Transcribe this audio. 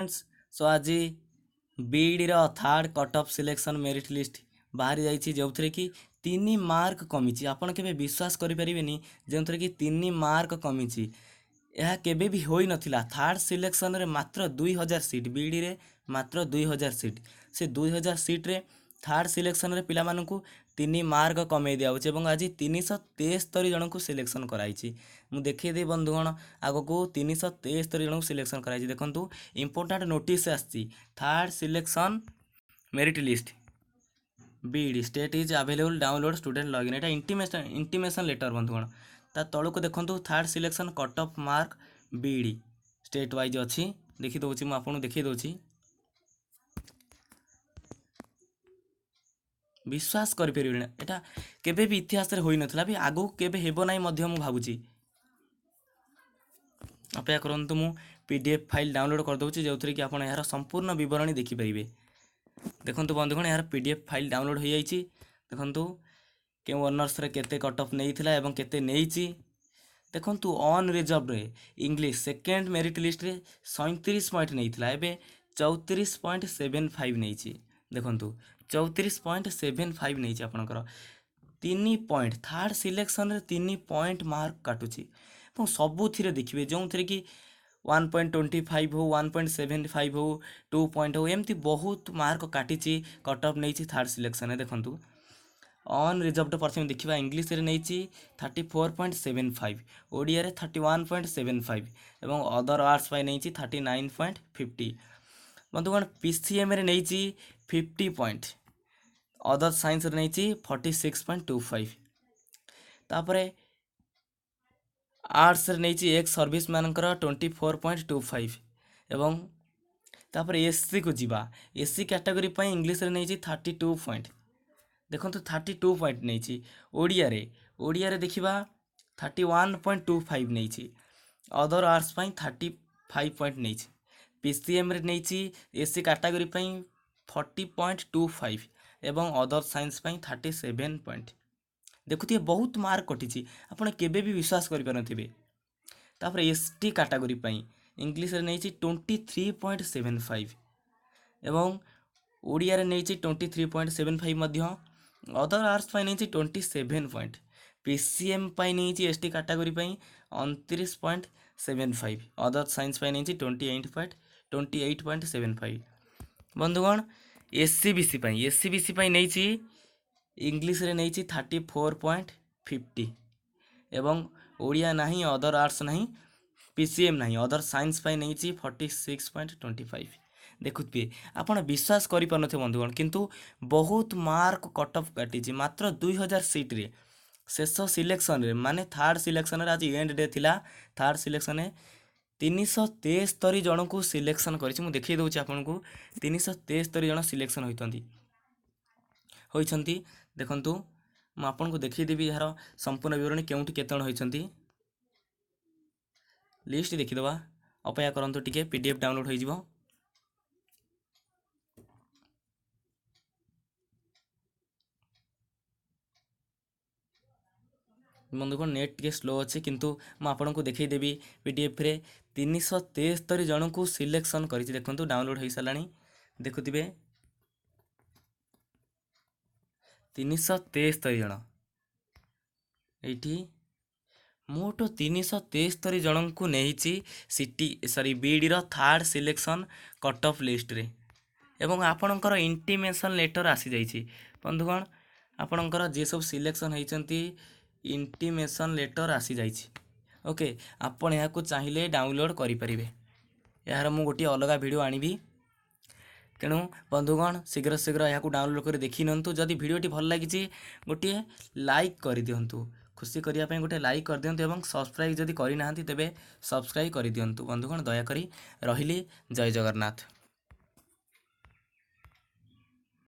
सो आज बीईडी रो third cut off selection merit list बाहरी जाइए जो थे कि 3 मार्क कमी आपड़ के विश्वास करें जो थे कि 3 मार्क कमी यह केबे भी हो नथिला थर्ड सिलेक्शन रे मात्र 2000 सीट बीईडी रे मात्र 2000 सीट से 2000 सीट रे थर्ड सिलेक्शन रे पिला मानकु 3 मार्क कमे दिया आज 373 जन को सिलेक्शन कराई मु देखिए बंधुगण आग को 373 जन को सिलेक्शन कराई देखु इंपोर्टाट नोटिस आसी third selection merit list B.Ed state is available download student login Etah intimation letter बंधुगण ता तलू को देखो third selection cut of mark B.Ed state wise अच्छी देखी दूसरी मुझे देखी दूसरी विश्वास करें यहाँ केबे भी इतिहास रे होई नथिला भी आगो केबे हेबो नाही मध्य मु भाबुची अपेक्षा करंतु मु पीडीएफ फाइल डाउनलोड कर दउची जो कि आपण यार संपूर्ण विवरणी देखि परिबे देखंतु बंधुगण यार पीडीएफ फाइल डाउनलोड हो जाइए देखंतु के ऑनर्स रे केते कट ऑफ नहीं थिला एवं केते नेइची देखंतु ऑन रिजर्व रे इंग्लिश सेकेंड मेरिट लिस्ट रे 37 पॉइंट नहीं थिला एबे 34.75 नेइची देखंतु 34.75 नहीं आपणकर 3 पॉइंट थर्ड सिलेक्शन रे 3 पॉइंट मार्क काटुची सबुथिरे देखिए जो थे कि 1.25 हो 1.75 हो 2 पॉइंट हो एमती बहुत मार्क काटी कट ऑफ नहीं थर्ड सिलेक्शन देखंतु ऑन रिजर्व प्रथम देखा इंग्लीश रे नहीं 34.75 ओडिया रे 31.75 एवं अदर आर्ट्स पाई नहीं 39.50 बंधुगण पीसीएम रे नहीं 50 पॉइंट अदर साइंस रे नहीं 46.25 तापरे आर्ट्स रे नहीं एक सर्विस मानकर 24.25 एवं तापर एससी को जीवा एससी कैटेगरी पाई इंग्लीश रे नहीं 32 पॉइंट देखो 32 पॉइंट नहीं ओडिया रे देखिबा 31.25 नहीं अदर आर्ट्स पाई 35 पॉइंट नहीं पीसीएम रे नहीं एससी कैटेगरी पाई 40.25 एवं अदर साइंस पाई 37 पॉइंट देखुए बहुत मार्क कटी आपड़ केबे भी विश्वास करें तापर एसटी कैटेगरी पाई इंग्लीश रे नहीं 23.75 एवं ओडिया रे नहीं 23.75 मध्य अदर आर्ट्स पाई नहीं 27 पॉइंट पीसीएम पाई नहीं एसटी कैटेगरी पाई 29.75 अदर साइंस पाई नहीं 28.75 बंधुगण एससीबीसी पाई नहीं इंग्लीश रे नहीं 34.50 एवं ओडिया नहीं अदर आर्ट्स नहीं पीसीएम नहीं अदर साइंस पाई नहीं 46.25 देखुए आप विश्वास करें बंधुगण किंतु बहुत मार्क कट ऑफ काटी मात्र 2000 सीट रे शेष सिलेक्शन रे माने थर्ड सिलेक्शन रे आज एंड डे थिला थर्ड सिलेक्शन 373 जन को सिलेक्शन करी मु देखिए दूसरी आपन को 373 जन सिलेक्शन होइछंती देखंतु मु आपन को देखिए देबी यार संपूर्ण विवरणी केउठी केते जन होइछंती लिस्ट देखिदवा अपेक्षा करंतु टिके पीडीएफ डाउनलोड होई जिवो बंधुगण नेट टे स्लो अच्छे किंतु मुझे देखी देवी पीडीएफ रे 373 जन को सिलेक्शन कर देखो डाउनलोड हो सारा देखुवे 373 जन ये मोट 373 जन को नहीं सिटी सॉरी बीईडी रो third selection cut off list रे एवं आपणकर इंटीमेशन लेटर आसी जाइए बंधुगण आपणकर जे सब सिलेक्शन होती इंटीमेशन लेटर आसी जाइए ओके आपण यहाँ को चाहिए डाउनलोड करें यार मु गोटे अलग वीडियो आनिबी तेणु बंधुगण शीघ्र शीघ्र यहाँ डाउनलोड कर देखी नियंतु जदि वीडियोटी भल लगी गोटे लाइक कर दिंतु खुशी करने गोटे लाइक कर दिंतु एवं सब्सक्राइब जदि करना तेबे सब्सक्राइब कर दिंतु बंधुगण दयाकोरी रही जय जगन्नाथ।